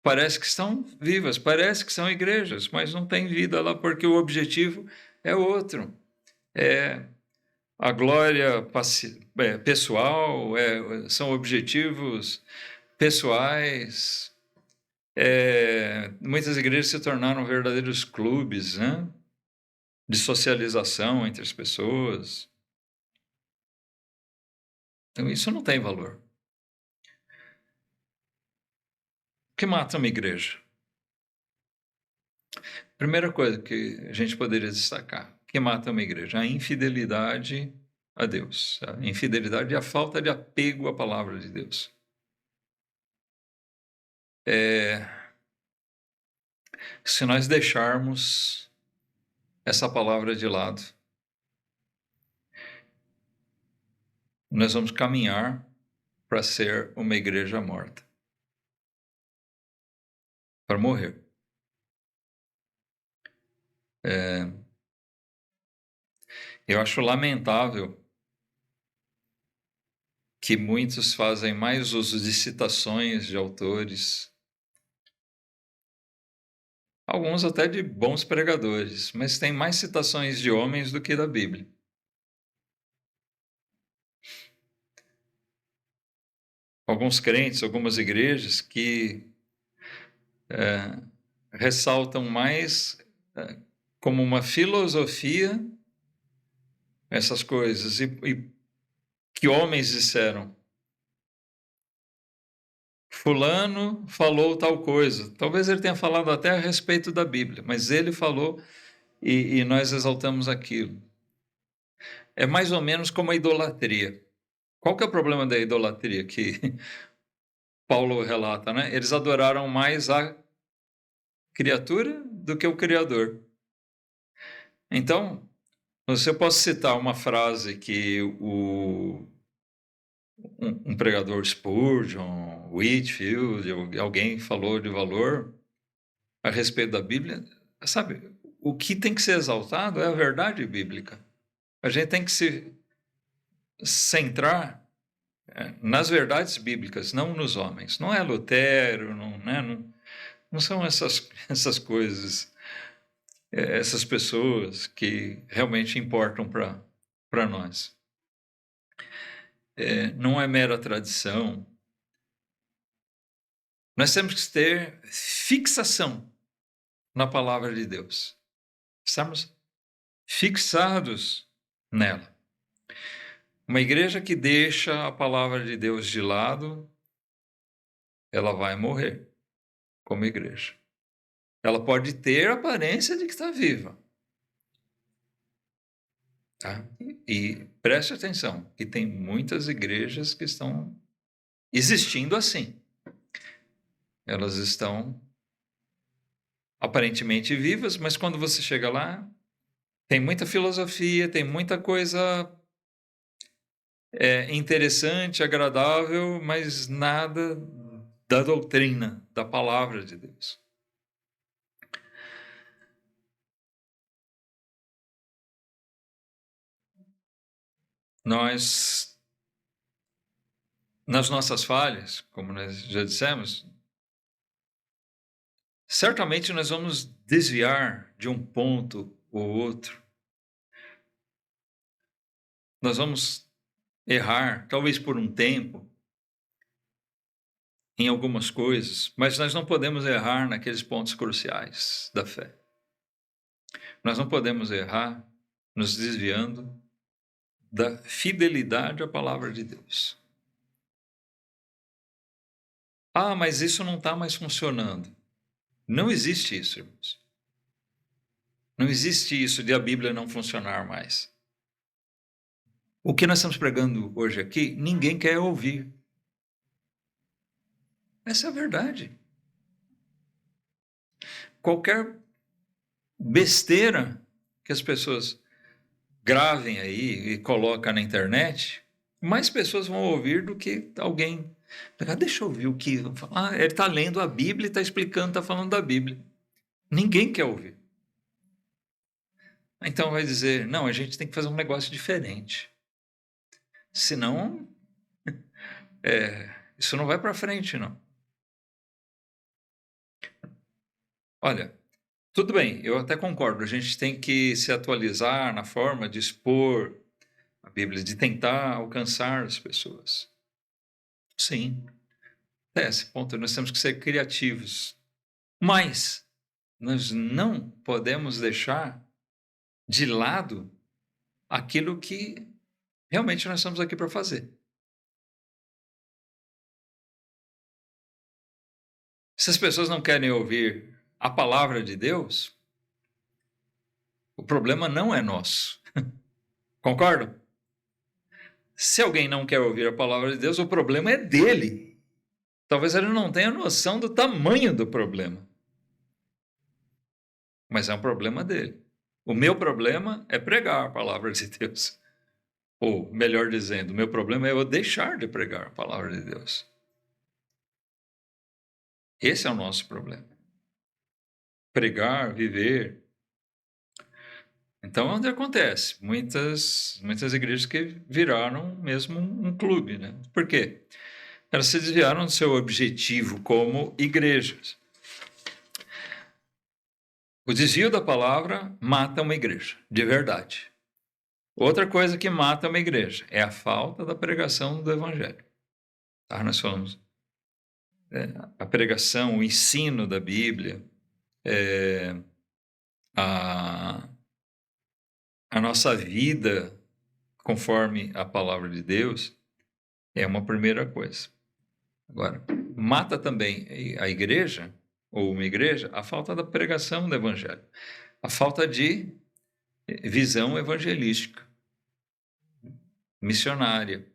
Parece que estão vivas, parece que são igrejas, mas não tem vida lá porque o objetivo é outro. É a glória pessoal, são objetivos pessoais. Muitas igrejas se tornaram verdadeiros clubes, né, de socialização entre as pessoas. Então, isso não tem valor. que mata uma igreja? Primeira coisa que a gente poderia destacar, que mata uma igreja, a infidelidade a Deus, a infidelidade e a falta de apego à palavra de Deus. Se nós deixarmos essa palavra de lado, nós vamos caminhar para ser uma igreja morta, para morrer. Eu acho lamentável que muitos fazem mais uso de citações de autores, alguns até de bons pregadores, mas tem mais citações de homens do que da Bíblia. Alguns crentes, algumas igrejas que ressaltam mais como uma filosofia essas coisas, e que homens disseram, fulano falou tal coisa. Talvez ele tenha falado até a respeito da Bíblia, mas ele falou e nós exaltamos aquilo. É mais ou menos como a idolatria. Qual que é o problema da idolatria que Paulo relata, né? Eles adoraram mais a criatura do que o Criador. Então, você pode citar uma frase que um pregador Spurgeon, Whitefield, alguém falou de valor a respeito da Bíblia. Sabe, o que tem que ser exaltado é a verdade bíblica. A gente tem que se centrar nas verdades bíblicas, não nos homens. Não é Lutero, não são essas coisas, essas pessoas que realmente importam para nós. Não é mera tradição. Nós temos que ter fixação na palavra de Deus. Estamos fixados nela. Uma igreja que deixa a palavra de Deus de lado, ela vai morrer como igreja. Ela pode ter a aparência de que está viva. Tá? E preste atenção, que tem muitas igrejas que estão existindo assim. Elas estão aparentemente vivas, mas quando você chega lá, tem muita filosofia, tem muita coisa interessante, agradável, mas nada da doutrina, da palavra de Deus. Nós, nas nossas falhas, como nós já dissemos, certamente nós vamos desviar de um ponto ou outro. Nós vamos errar, talvez por um tempo, em algumas coisas, mas nós não podemos errar naqueles pontos cruciais da fé. Nós não podemos errar nos desviando da fidelidade à palavra de Deus. Ah, mas isso não está mais funcionando. Não existe isso, irmãos. Não existe isso de a Bíblia não funcionar mais. O que nós estamos pregando hoje aqui, ninguém quer ouvir. Essa é a verdade. Qualquer besteira que as pessoas gravem aí e colocam na internet, mais pessoas vão ouvir do que alguém. Deixa eu ouvir o que. Ele está lendo a Bíblia e está explicando, está falando da Bíblia. Ninguém quer ouvir. Então vai dizer, não, a gente tem que fazer um negócio diferente. Senão, isso não vai para frente, não. Olha, tudo bem, eu até concordo, a gente tem que se atualizar na forma de expor a Bíblia, de tentar alcançar as pessoas. Sim, até esse ponto nós temos que ser criativos. Mas nós não podemos deixar de lado aquilo que realmente nós estamos aqui para fazer. Se as pessoas não querem ouvir a palavra de Deus, o problema não é nosso. Concordam? Se alguém não quer ouvir a palavra de Deus, o problema é dele. Talvez ele não tenha noção do tamanho do problema. Mas é um problema dele. O meu problema é pregar a palavra de Deus. Ou, melhor dizendo, o meu problema é eu deixar de pregar a palavra de Deus. Esse é o nosso problema. Pregar, viver. Então, onde acontece? Muitas igrejas que viraram mesmo um clube, né? Por quê? Elas se desviaram do seu objetivo como igrejas. O desvio da palavra mata uma igreja, de verdade. Outra coisa que mata uma igreja é a falta da pregação do evangelho. Tá? Nós falamos a pregação, o ensino da Bíblia, a nossa vida conforme a palavra de Deus é uma primeira coisa. Agora, mata também a igreja, ou uma igreja, a falta da pregação do evangelho, a falta de visão evangelística, missionária.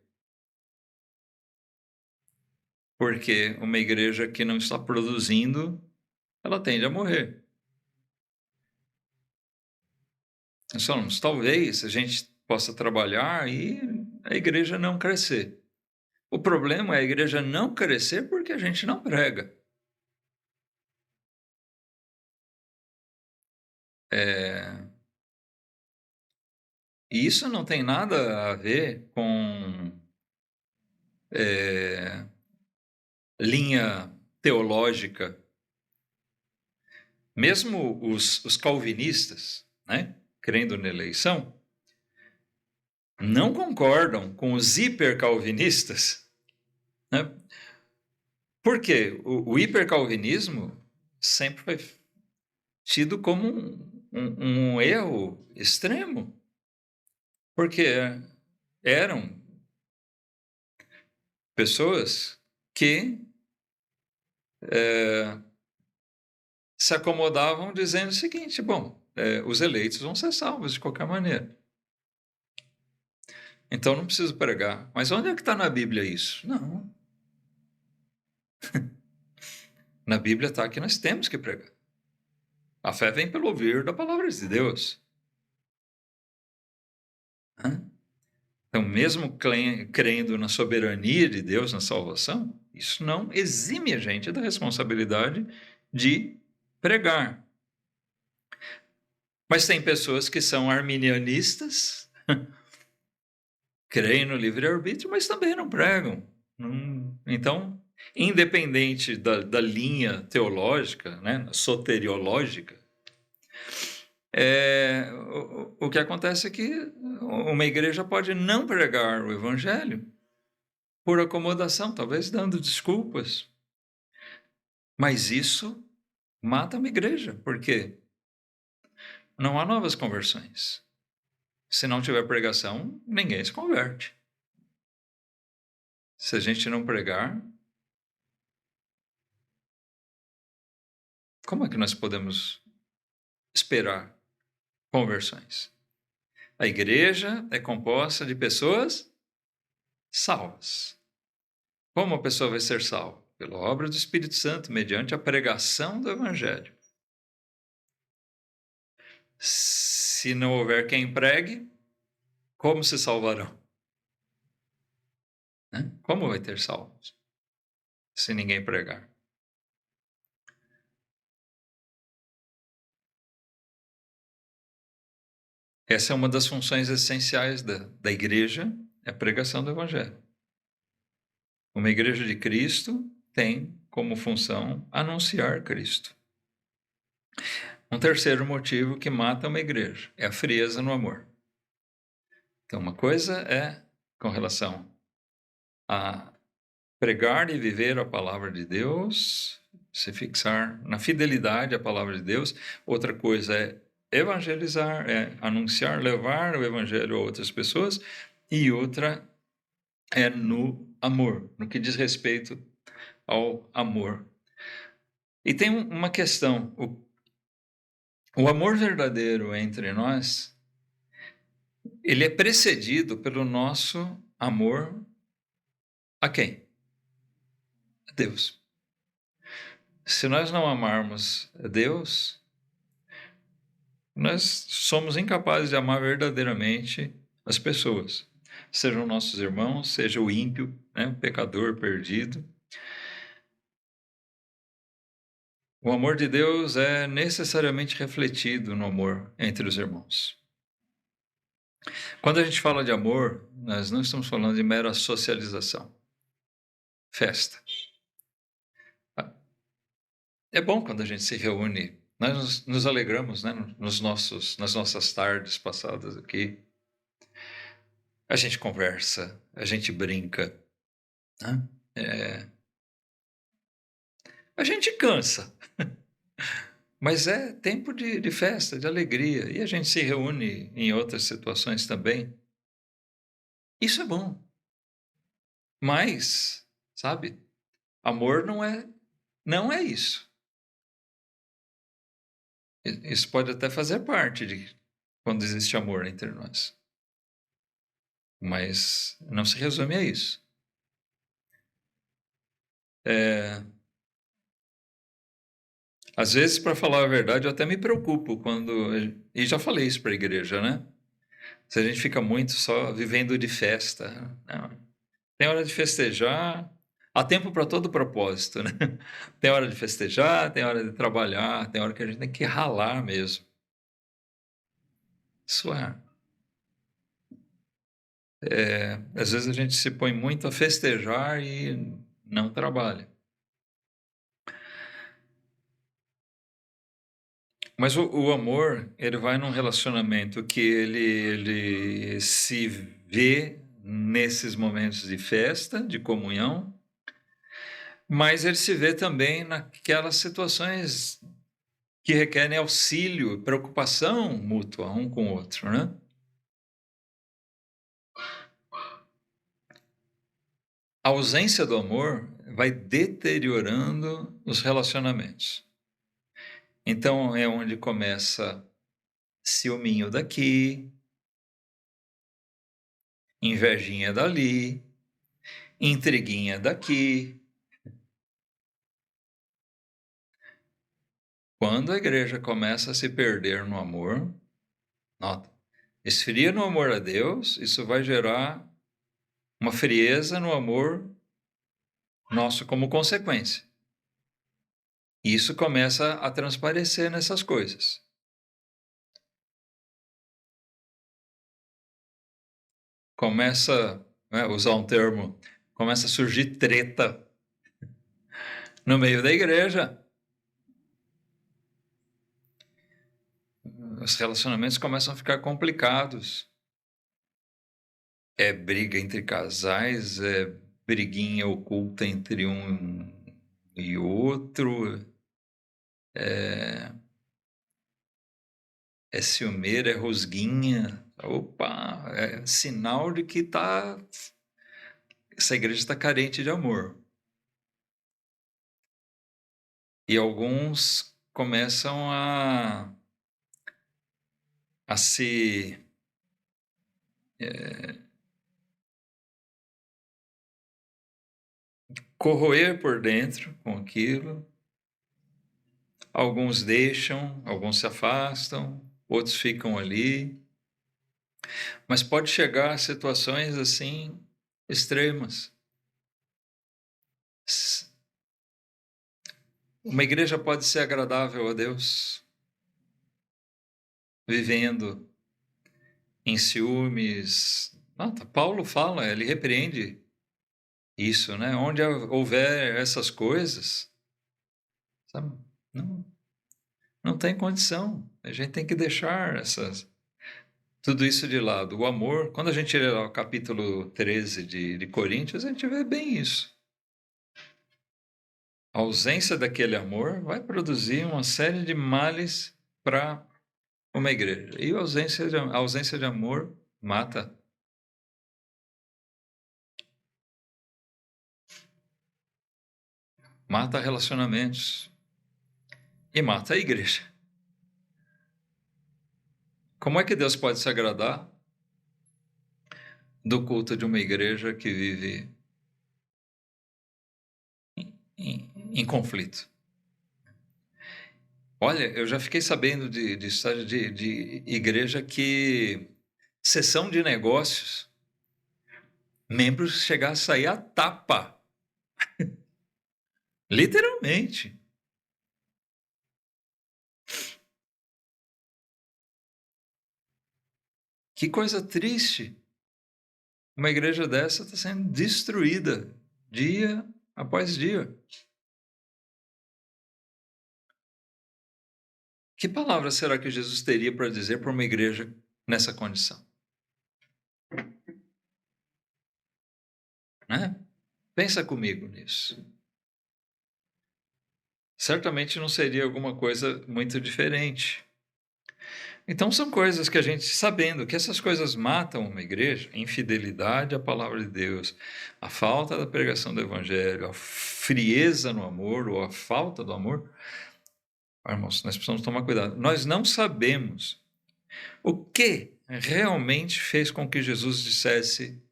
Porque uma igreja que não está produzindo, ela tende a morrer. Nós falamos, talvez a gente possa trabalhar e a igreja não crescer. O problema é a igreja não crescer porque a gente não prega. E isso não tem nada a ver com linha teológica. Mesmo os calvinistas, né, crendo na eleição, não concordam com os hipercalvinistas. Né? Por quê? O hipercalvinismo sempre foi tido como um erro extremo, porque eram pessoas que se acomodavam dizendo o seguinte, bom, os eleitos vão ser salvos de qualquer maneira. Então não preciso pregar. Mas onde é que está na Bíblia isso? Não. Na Bíblia está que nós temos que pregar. A fé vem pelo ouvir da palavra de Deus. Então, mesmo crendo na soberania de Deus, na salvação, isso não exime a gente da responsabilidade de pregar. Mas tem pessoas que são arminianistas, creem no livre-arbítrio, mas também não pregam. Então, independente da linha teológica, né, soteriológica, o que acontece é que uma igreja pode não pregar o evangelho por acomodação, talvez dando desculpas. Mas isso mata uma igreja, porque não há novas conversões. Se não tiver pregação, ninguém se converte. Se a gente não pregar, como é que nós podemos esperar conversões? A igreja é composta de pessoas salvas. Como a pessoa vai ser salva? Pela obra do Espírito Santo, mediante a pregação do Evangelho. Se não houver quem pregue, como se salvarão? Como vai ter salvos se ninguém pregar? Essa é uma das funções essenciais da igreja, é a pregação do Evangelho. Uma igreja de Cristo tem como função anunciar Cristo. Um terceiro motivo que mata uma igreja é a frieza no amor. Então, uma coisa é com relação a pregar e viver a palavra de Deus, se fixar na fidelidade à palavra de Deus. Outra coisa é evangelizar, é anunciar, levar o evangelho a outras pessoas. E outra é no amor, no que diz respeito ao amor. E tem uma questão: o amor verdadeiro entre nós, ele é precedido pelo nosso amor a quem? A Deus. Se nós não amarmos a Deus, nós somos incapazes de amar verdadeiramente as pessoas, sejam nossos irmãos, seja o ímpio, né, o pecador perdido. O amor de Deus é necessariamente refletido no amor entre os irmãos. Quando a gente fala de amor, nós não estamos falando de mera socialização, festa. É bom quando a gente se reúne, nós nos alegramos, né, nas nossas tardes passadas aqui. A gente conversa, a gente brinca, né? A gente cansa, mas é tempo de festa, de alegria, e a gente se reúne em outras situações também. Isso é bom, mas, sabe, amor não é isso. Isso pode até fazer parte de quando existe amor entre nós, mas não se resume a isso. Às vezes, para falar a verdade, eu até me preocupo e já falei isso para a igreja, né? Se a gente fica muito só vivendo de festa. Não. Tem hora de festejar, há tempo para todo propósito, né? Tem hora de festejar, tem hora de trabalhar, tem hora que a gente tem que ralar mesmo. Isso às vezes a gente se põe muito a festejar e não trabalha. Mas o amor, ele vai num relacionamento que ele se vê nesses momentos de festa, de comunhão, mas ele se vê também naquelas situações que requerem auxílio, preocupação mútua um com o outro, né? A ausência do amor vai deteriorando os relacionamentos. Então é onde começa ciúminho daqui, invejinha dali, intriguinha daqui. Quando a igreja começa a se perder no amor, nota, esfria no amor a Deus, isso vai gerar uma frieza no amor nosso como consequência. E isso começa a transparecer nessas coisas. Começa, usar um termo, começa a surgir treta no meio da igreja. Os relacionamentos começam a ficar complicados. É briga entre casais, é briguinha oculta entre um e outro, é ciumeira, é rosguinha. Opa, é sinal de que essa igreja está carente de amor. E alguns começam a se corroer por dentro com aquilo. Alguns deixam, alguns se afastam, outros ficam ali. Mas pode chegar a situações assim extremas. Uma igreja pode ser agradável a Deus, vivendo em ciúmes. Paulo fala, ele repreende isso, né? Onde houver essas coisas, sabe? Não tem condição. A gente tem que deixar tudo isso de lado. O amor, quando a gente lê o capítulo 13 de Coríntios, a gente vê bem isso. A ausência daquele amor vai produzir uma série de males para uma igreja. E a ausência de amor mata. Mata relacionamentos. e mata a igreja. Como é que Deus pode se agradar do culto de uma igreja que vive em conflito? Olha, eu já fiquei sabendo de história de igreja que, sessão de negócios, membros chegar a sair a tapa. Literalmente. Que coisa triste. Uma igreja dessa está sendo destruída dia após dia. Que palavra será que Jesus teria para dizer para uma igreja nessa condição? Né? Pensa comigo nisso. Certamente não seria alguma coisa muito diferente. Então são coisas que a gente, sabendo que essas coisas matam uma igreja, a infidelidade à palavra de Deus, a falta da pregação do evangelho, a frieza no amor ou a falta do amor, irmãos, nós precisamos tomar cuidado. Nós não sabemos o que realmente fez com que Jesus dissesse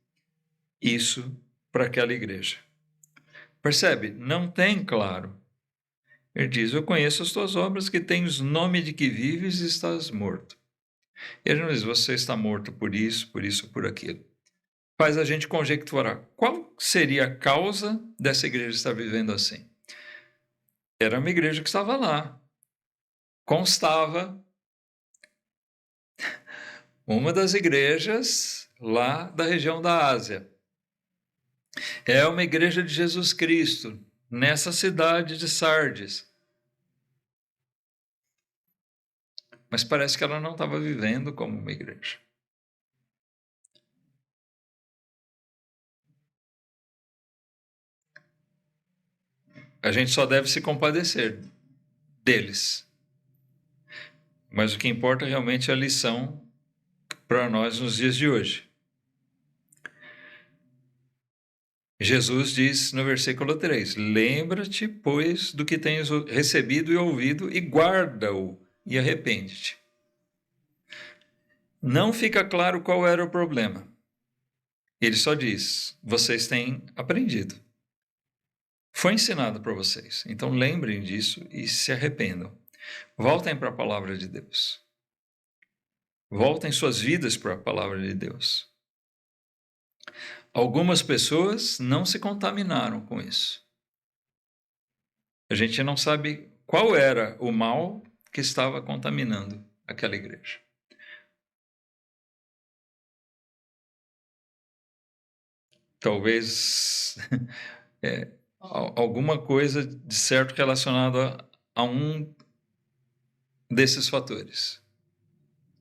isso para aquela igreja. Percebe? Não tem claro. Ele diz: eu conheço as tuas obras, que tens nome de que vives e estás morto. Ele não diz: você está morto por isso, por aquilo. Faz a gente conjecturar qual seria a causa dessa igreja estar vivendo assim. Era uma igreja que estava lá. Constava uma das igrejas lá da região da Ásia. É uma igreja de Jesus Cristo, nessa cidade de Sardes. Mas parece que ela não estava vivendo como uma igreja. A gente só deve se compadecer deles. Mas o que importa realmente é a lição para nós nos dias de hoje. Jesus diz no versículo 3: lembra-te, pois, do que tens recebido e ouvido, e guarda-o, e arrepende-te. Não fica claro qual era o problema. Ele só diz: vocês têm aprendido. Foi ensinado para vocês. Então lembrem disso e se arrependam. Voltem para a palavra de Deus. Voltem suas vidas para a palavra de Deus. Algumas pessoas não se contaminaram com isso. A gente não sabe qual era o mal que estava contaminando aquela igreja. Talvez alguma coisa de certo relacionada a um desses fatores.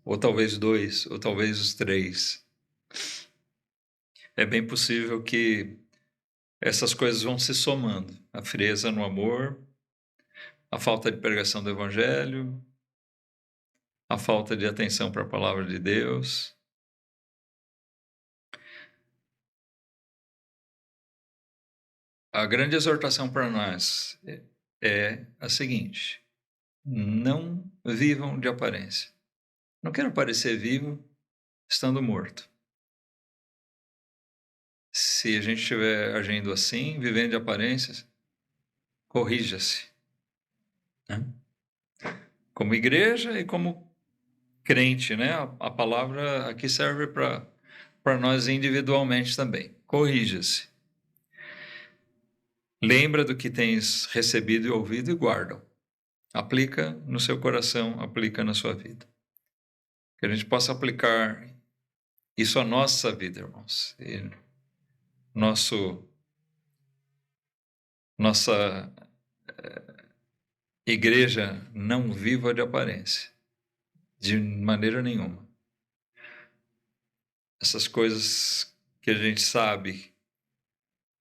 Ou talvez 2, ou talvez os 3. É bem possível que essas coisas vão se somando. A frieza no amor, a falta de pregação do evangelho, a falta de atenção para a palavra de Deus. A grande exortação para nós é a seguinte: não vivam de aparência. Não quero parecer vivo estando morto. Se a gente estiver agindo assim, vivendo de aparências, corrija-se. Né? Como igreja e como crente, né? A palavra aqui serve para nós individualmente também. Corrija-se. Lembra do que tens recebido e ouvido e guarda. Aplica no seu coração, aplica na sua vida. Que a gente possa aplicar isso à nossa vida, irmãos. E nossa igreja não viva de aparência, de maneira nenhuma. Essas coisas que a gente sabe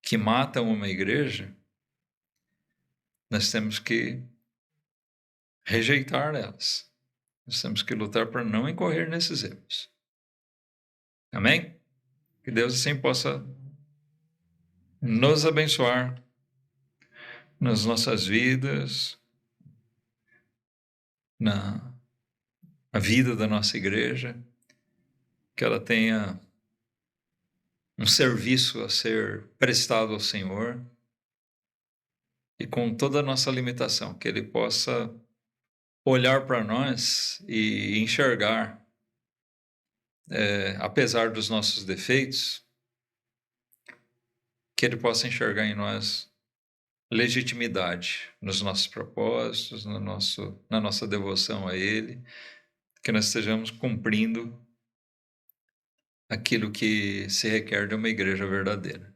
que matam uma igreja, nós temos que rejeitar elas. Nós temos que lutar para não incorrer nesses erros. Amém? Que Deus assim possa nos abençoar nas nossas vidas, na vida da nossa igreja, que ela tenha um serviço a ser prestado ao Senhor, e com toda a nossa limitação, que Ele possa olhar para nós e enxergar, apesar dos nossos defeitos, que Ele possa enxergar em nós legitimidade nos nossos propósitos, na nossa devoção a Ele, que nós estejamos cumprindo aquilo que se requer de uma igreja verdadeira.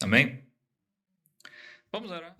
Amém? Vamos orar.